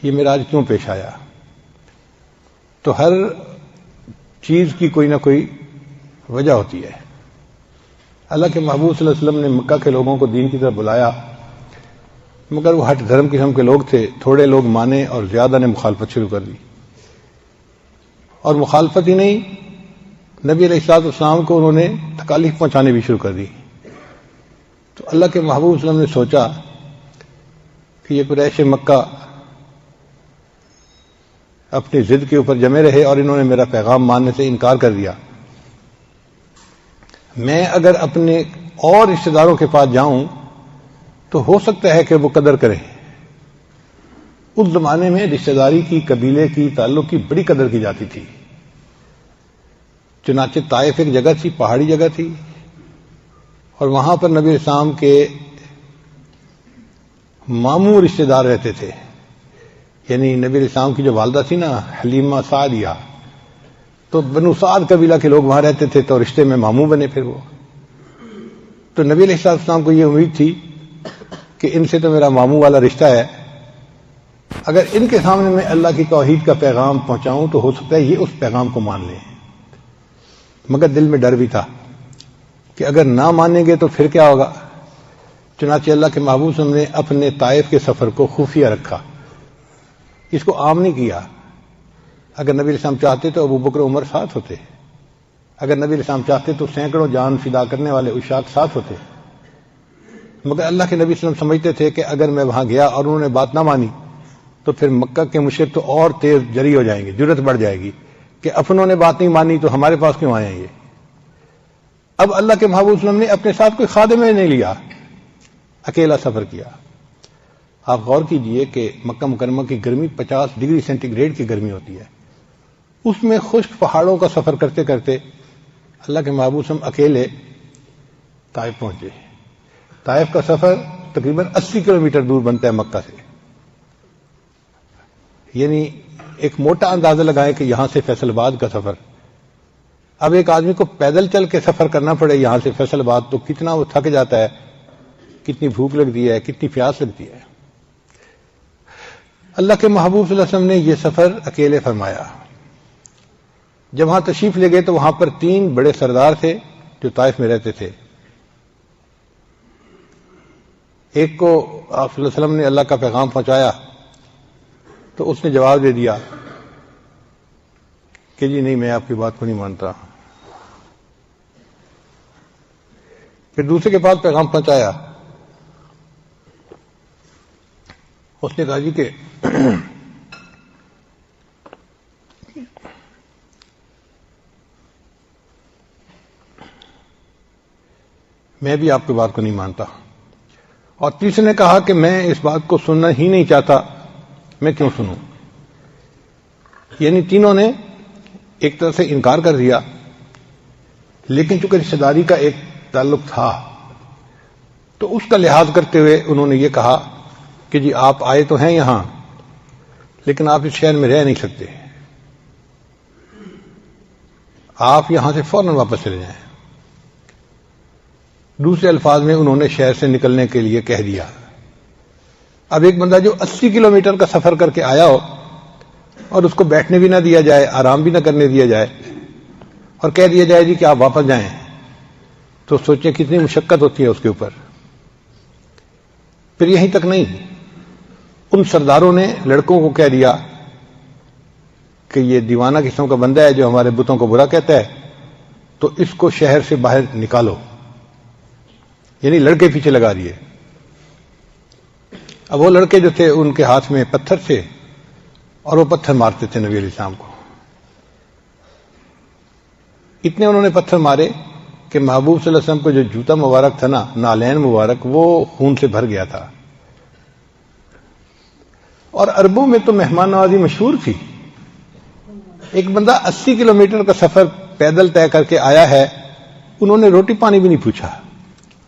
یہ معراج کیوں پیش آیا؟ تو ہر چیز کی کوئی نہ کوئی وجہ ہوتی ہے. اللہ کے محبوب صلی اللہ علیہ وسلم نے مکہ کے لوگوں کو دین کی طرف بلایا، مگر وہ ہٹ دھرم قسم کے لوگ تھے. تھوڑے لوگ مانے اور زیادہ نے مخالفت شروع کر دی. اور مخالفت ہی نہیں، نبی علیہ الصلوۃ والسلام کو انہوں نے تکالیف پہنچانے بھی شروع کر دی. تو اللہ کے محبوب صلی اللہ علیہ وسلم نے سوچا کہ یہ قریش مکہ اپنی ضد کے اوپر جمے رہے اور انہوں نے میرا پیغام ماننے سے انکار کر دیا. میں اگر اپنے اور رشتہ داروں کے پاس جاؤں تو ہو سکتا ہے کہ وہ قدر کریں. اس زمانے میں رشتہ داری کی، قبیلے کی، تعلق کی بڑی قدر کی جاتی تھی. چنانچہ طائف ایک جگہ تھی، پہاڑی جگہ تھی، اور وہاں پر نبی اسلام کے ماموں رشتہ دار رہتے تھے. یعنی نبی علیہ السلام کی جو والدہ تھی نا، حلیمہ سعدیہ، تو بنو سعد قبیلہ کے لوگ وہاں رہتے تھے، تو رشتے میں ماموں بنے. پھر وہ تو نبی علیہ السلام کو یہ امید تھی کہ ان سے تو میرا ماموں والا رشتہ ہے، اگر ان کے سامنے میں اللہ کی توحید کا پیغام پہنچاؤں تو ہو سکتا ہے یہ اس پیغام کو مان لیں. مگر دل میں ڈر بھی تھا کہ اگر نہ مانیں گے تو پھر کیا ہوگا. چنانچہ اللہ کے محبوب صلی اللہ علیہ وسلم نے اپنے طائف کے سفر کو خفیہ رکھا، اس کو عام نہیں کیا. اگر نبی علیہ السلام چاہتے تو ابو بکر عمر ساتھ ہوتے، اگر نبی علیہ السلام چاہتے تو سینکڑوں جان فدا کرنے والے عشاق ساتھ ہوتے. مگر اللہ کے نبی صلی اللہ علیہ وسلم سمجھتے تھے کہ اگر میں وہاں گیا اور انہوں نے بات نہ مانی تو پھر مکہ کے مشرک تو اور تیز جری ہو جائیں گے، جرأت بڑھ جائے گی کہ اپنوں نے بات نہیں مانی تو ہمارے پاس کیوں آئے ہیں یہ. اب اللہ کے محبوب صلی اللہ علیہ وسلم نے اپنے ساتھ کوئی خادم نہیں لیا، اکیلا سفر کیا. آپ غور کیجئے کہ مکہ مکرمہ کی گرمی 50 ڈگری سینٹی گریڈ کی گرمی ہوتی ہے. اس میں خشک پہاڑوں کا سفر کرتے کرتے اللہ کے محبوب صلی اللہ علیہ وسلم اکیلے طائف پہنچے. طائف کا سفر تقریباً 80 کلومیٹر دور بنتا ہے مکہ سے. یعنی ایک موٹا اندازہ لگائیں کہ یہاں سے فیصل آباد کا سفر. اب ایک آدمی کو پیدل چل کے سفر کرنا پڑے یہاں سے فیصل آباد تو کتنا وہ تھک جاتا ہے، کتنی بھوک لگتی ہے، کتنی پیاس لگتی ہے. اللہ کے محبوب صلی اللہ علیہ وسلم نے یہ سفر اکیلے فرمایا. جب وہاں تشریف لے گئے تو وہاں پر 3 بڑے سردار تھے جو طائف میں رہتے تھے. ایک کو آپ صلی اللہ علیہ وسلم نے اللہ کا پیغام پہنچایا تو اس نے جواب دے دیا کہ جی نہیں، میں آپ کی بات کو نہیں مانتا. پھر دوسرے کے پاس پیغام پہنچایا، اس نے کہا جی کہ میں بھی آپ کی بات کو نہیں مانتا. اور تیسرے نے کہا کہ میں اس بات کو سننا ہی نہیں چاہتا، میں کیوں سنوں. یعنی تینوں نے ایک طرح سے انکار کر دیا، لیکن چونکہ رشتہ داری کا ایک تعلق تھا تو اس کا لحاظ کرتے ہوئے انہوں نے یہ کہا کہ جی آپ آئے تو ہیں یہاں، لیکن آپ اس شہر میں رہ نہیں سکتے، آپ یہاں سے فوراً واپس چلے جائیں. دوسرے الفاظ میں انہوں نے شہر سے نکلنے کے لیے کہہ دیا. اب ایک بندہ جو 80 کلومیٹر کا سفر کر کے آیا ہو اور اس کو بیٹھنے بھی نہ دیا جائے، آرام بھی نہ کرنے دیا جائے، اور کہہ دیا جائے جی کہ آپ واپس جائیں، تو سوچیں کتنی مشقت ہوتی ہے اس کے اوپر. پھر یہیں تک نہیں، ان سرداروں نے لڑکوں کو کہہ دیا کہ یہ دیوانہ قسم کا بندہ ہے جو ہمارے بتوں کو برا کہتا ہے، تو اس کو شہر سے باہر نکالو. یعنی لڑکے پیچھے لگا دیے. اب وہ لڑکے جو تھے ان کے ہاتھ میں پتھر تھے اور وہ پتھر مارتے تھے نبی علیہ السلام کو. اتنے انہوں نے پتھر مارے کہ محبوب صلی اللہ علیہ وسلم کو جو جوتا مبارک تھا نا، نالین مبارک، وہ خون سے بھر گیا تھا. اور عربوں میں تو مہمان نوازی مشہور تھی. ایک بندہ 80 کلومیٹر کا سفر پیدل طے کر کے آیا ہے، انہوں نے روٹی پانی بھی نہیں پوچھا،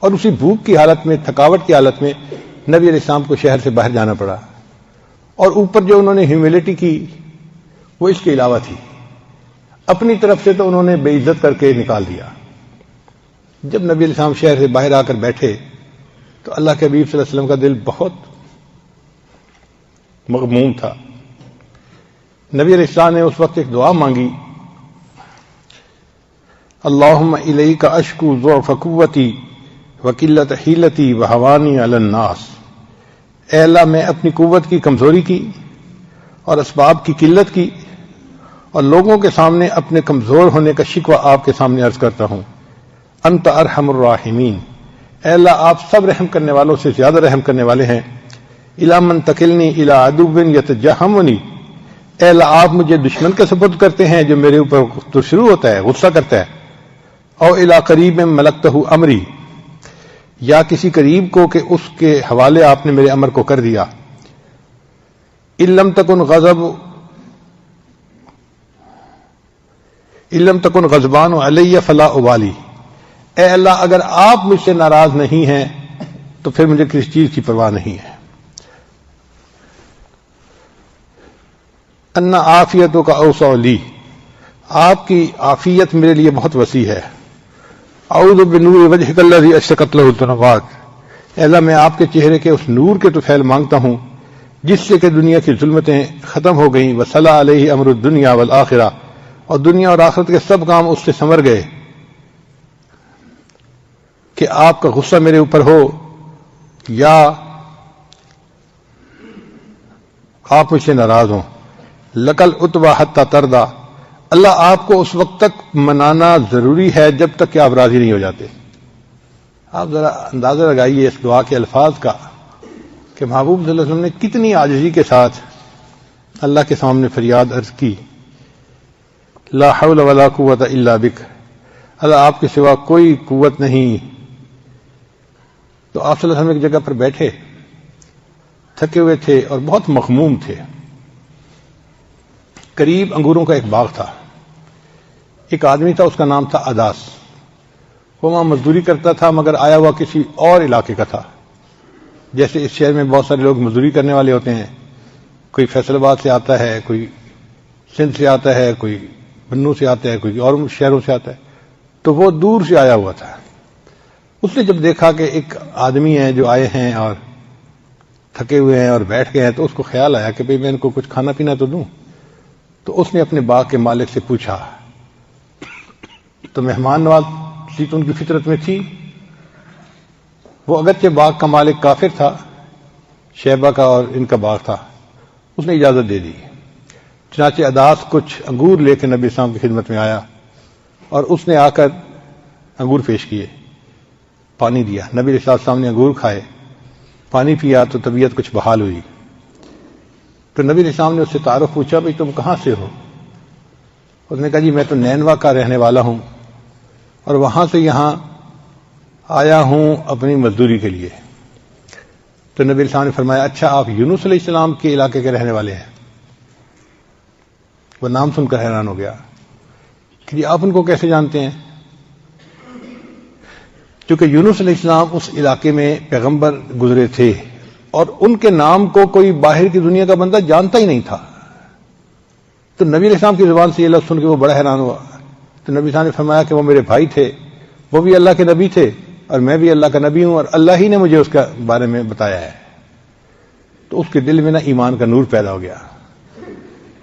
اور اسی بھوک کی حالت میں، تھکاوٹ کی حالت میں نبی علیہ السلام کو شہر سے باہر جانا پڑا. اور اوپر جو انہوں نے ہیوملٹی کی وہ اس کے علاوہ تھی. اپنی طرف سے تو انہوں نے بے عزت کر کے نکال دیا. جب نبی علیہ السلام شہر سے باہر آ کر بیٹھے تو اللہ کے حبیب صلی اللہ علیہ وسلم کا دل بہت مغموم تھا. نبی علیہ السلام نے اس وقت ایک دعا مانگی، اللہم الیک اشکو ضعف قوتی وقلت حیلتی وہوانی علی الناس، اے اللہ میں اپنی قوت کی کمزوری کی اور اسباب کی قلت کی اور لوگوں کے سامنے اپنے کمزور ہونے کا شکوہ آپ کے سامنے عرض کرتا ہوں، انت ارحم الراحمین، اے اللہ آپ سب رحم کرنے والوں سے زیادہ رحم کرنے والے ہیں، الی من تکلنی الی عدو یتجہمنی، اے اللہ آپ مجھے دشمن کے سپرد کرتے ہیں جو میرے اوپر تو شروع ہوتا ہے، غصہ کرتا ہے، او الی قریب ملکتہ امری، یا کسی قریب کو کہ اس کے حوالے آپ نے میرے امر کو کر دیا، ان لم تکن غضبان علی فلا ابالی، اے اللہ اگر آپ مجھ سے ناراض نہیں ہیں تو پھر مجھے کسی چیز کی پرواہ نہیں ہے، ان عافیتوں کا اوسع لی، آپ کی عافیت میرے لیے بہت وسیع ہے، اعوذ بنور وجہک الذی اشرقت لہ الظلمات، اے اللہ میں آپ کے چہرے کے اس نور کے طفیل مانگتا ہوں جس سے کہ دنیا کی ظلمتیں ختم ہو گئیں، وصلح علیہ امر الدنیا والآخرہ، اور دنیا اور آخرت کے سب کام اس سے سنور گئے، کہ آپ کا غصہ میرے اوپر ہو یا آپ مجھ سے ناراض ہوں، لکل اتبا حتی تردا، اللہ آپ کو اس وقت تک منانا ضروری ہے جب تک کہ آپ راضی نہیں ہو جاتے۔ آپ ذرا اندازہ لگائیے اس دعا کے الفاظ کا کہ محبوب صلی اللہ علیہ وسلم نے کتنی عاجزی کے ساتھ اللہ کے سامنے فریاد عرض کی، لا حول ولا قوت الا بک، اللہ آپ کے سوا کوئی قوت نہیں۔ تو آپ صلی اللہ علیہ وسلم ایک جگہ پر بیٹھے، تھکے ہوئے تھے اور بہت مغموم تھے، قریب انگوروں کا ایک باغ تھا، ایک آدمی تھا اس کا نام تھا اداس، وہ وہاں مزدوری کرتا تھا مگر آیا ہوا کسی اور علاقے کا تھا، جیسے اس شہر میں بہت سارے لوگ مزدوری کرنے والے ہوتے ہیں، کوئی فیصل آباد سے آتا ہے، کوئی سندھ سے آتا ہے، کوئی بنو سے آتا ہے، کوئی اور شہروں سے آتا ہے، تو وہ دور سے آیا ہوا تھا۔ اس نے جب دیکھا کہ ایک آدمی ہیں جو آئے ہیں اور تھکے ہوئے ہیں اور بیٹھ گئے ہیں، تو اس کو خیال آیا کہ بھئی میں ان کو کچھ کھانا پینا تو دوں، تو اس نے اپنے باغ کے مالک سے پوچھا، تو مہمان نوازی تو ان کی فطرت میں تھی، وہ اگرچہ باغ کا مالک کافر تھا، شیبہ کا اور ان کا باغ تھا، اس نے اجازت دے دی۔ چنانچہ اداس کچھ انگور لے کے نبی اسلام کی خدمت میں آیا اور اس نے آ کر انگور پیش کیے، پانی دیا، نبی علیہ السلام نے انگور کھائے، پانی پیا تو طبیعت کچھ بحال ہوئی۔ تو نبی علیہ السلام نے اس سے تعارف پوچھا، بھئی تم کہاں سے ہو؟ اس نے کہا جی میں تو نینوا کا رہنے والا ہوں اور وہاں سے یہاں آیا ہوں اپنی مزدوری کے لیے۔ تو نبی علیہ السلام نے فرمایا اچھا آپ یونس علیہ السلام کے علاقے کے رہنے والے ہیں؟ وہ نام سن کر حیران ہو گیا کہ جی آپ ان کو کیسے جانتے ہیں؟ چونکہ یونس علیہ السلام اس علاقے میں پیغمبر گزرے تھے اور ان کے نام کو کوئی باہر کی دنیا کا بندہ جانتا ہی نہیں تھا۔ تو نبی علیہ السلام کی زبان سے یہ لفظ سن کے وہ بڑا حیران ہوا۔ تو نبی صاحب نے فرمایا کہ وہ میرے بھائی تھے، وہ بھی اللہ کے نبی تھے اور میں بھی اللہ کا نبی ہوں، اور اللہ ہی نے مجھے اس کا بارے میں بتایا ہے۔ تو اس کے دل میں نا ایمان کا نور پیدا ہو گیا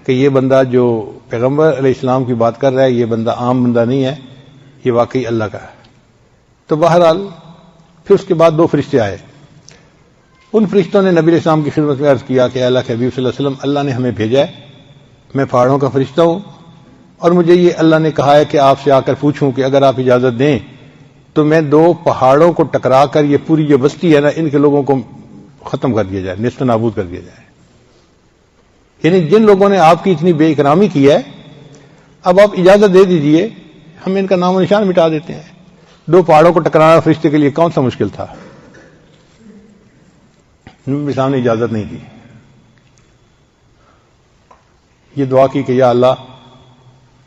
کہ یہ بندہ جو پیغمبر علیہ السلام کی بات کر رہا ہے یہ بندہ عام بندہ نہیں ہے، یہ واقعی اللہ کا ہے۔ تو بہرحال پھر اس کے بعد دو فرشتے آئے، ان فرشتوں نے نبی علیہ السلام کی خدمت میں عرض کیا کہ اللہ کے حبیب صلی اللہ علیہ وسلم اللہ نے ہمیں بھیجا ہے، میں پہاڑوں کا فرشتہ ہوں اور مجھے یہ اللہ نے کہا ہے کہ آپ سے آ کر پوچھوں کہ اگر آپ اجازت دیں تو میں دو پہاڑوں کو ٹکرا کر یہ پوری جو بستی ہے نا ان کے لوگوں کو ختم کر دیا جائے، نیست و نابود کر دیا جائے۔ یعنی جن لوگوں نے آپ کی اتنی بے اکرامی کی ہے اب آپ اجازت دے دیجئے ہم ان کا نام و نشان مٹا دیتے ہیں۔ دو پہاڑوں کو ٹکرانا فرشتے کے لیے کون سا مشکل تھا؟ نبی صاحب نے اجازت نہیں دی، یہ دعا کی کہ یا اللہ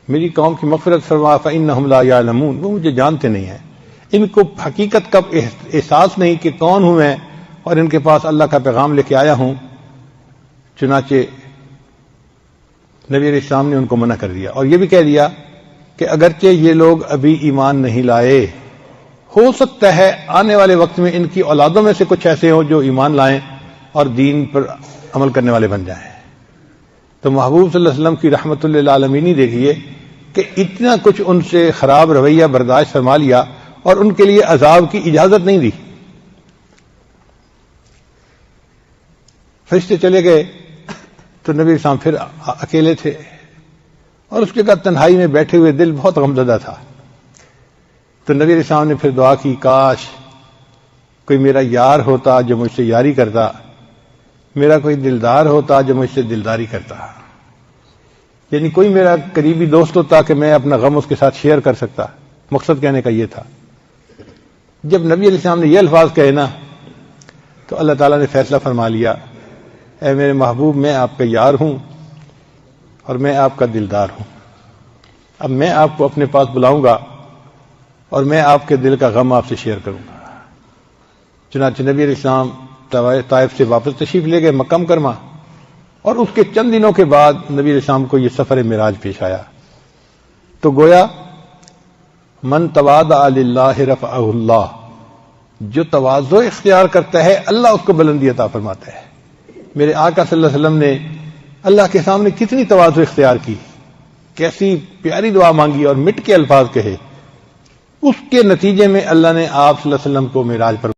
میری قوم کی مغفرت فرما فإنہم لا یعلمون، وہ مجھے جانتے نہیں ہیں، ان کو حقیقت کا احساس نہیں کہ کون ہوں میں اور ان کے پاس اللہ کا پیغام لے کے آیا ہوں۔ چنانچہ نبی علیہ السلام نے ان کو منع کر دیا اور یہ بھی کہہ دیا کہ اگرچہ یہ لوگ ابھی ایمان نہیں لائے، ہو سکتا ہے آنے والے وقت میں ان کی اولادوں میں سے کچھ ایسے ہوں جو ایمان لائیں اور دین پر عمل کرنے والے بن جائیں۔ تو محبوب صلی اللہ علیہ وسلم کی رحمت للعالمین دیکھیے کہ اتنا کچھ ان سے خراب رویہ برداشت فرما لیا اور ان کے لیے عذاب کی اجازت نہیں دی. فرشتے چلے گئے تو نبی اسلام پھر اکیلے تھے اور اس کے بعد تنہائی میں بیٹھے ہوئے دل بہت غمزدہ تھا. تو نبی اسلام نے پھر دعا کی کاش کوئی میرا یار ہوتا جو مجھ سے یاری کرتا, میرا کوئی دلدار ہوتا جو مجھ سے دلداری کرتا, یعنی کوئی میرا قریبی دوست ہوتا کہ میں اپنا غم اس کے ساتھ شیئر کر سکتا. مقصد کہنے کا یہ تھا. جب نبی علیہ السلام نے یہ الفاظ کہے نا تو اللہ تعالیٰ نے فیصلہ فرما لیا, اے میرے محبوب میں آپ کا یار ہوں اور میں آپ کا دلدار ہوں. اب میں آپ کو اپنے پاس بلاؤں گا اور میں آپ کے دل کا غم آپ سے شیئر کروں گا. چنانچہ نبی علیہ السلام طائف سے واپس تشریف لے گئے مکہ مکرمہ, اور اس کے چند دنوں کے بعد نبی علیہ السلام کو یہ سفر معراج پیش آیا. تو گویا من تواضع للہ رفعہ اللہ, جو تواضع اختیار کرتا ہے اللہ اس کو بلندی عطا فرماتا ہے. میرے آقا صلی اللہ علیہ وسلم نے اللہ کے سامنے کتنی تواضع اختیار کی, کیسی پیاری دعا مانگی اور مٹ کے الفاظ کہے. اس کے نتیجے میں اللہ نے آپ صلی اللہ علیہ وسلم کو معراج پر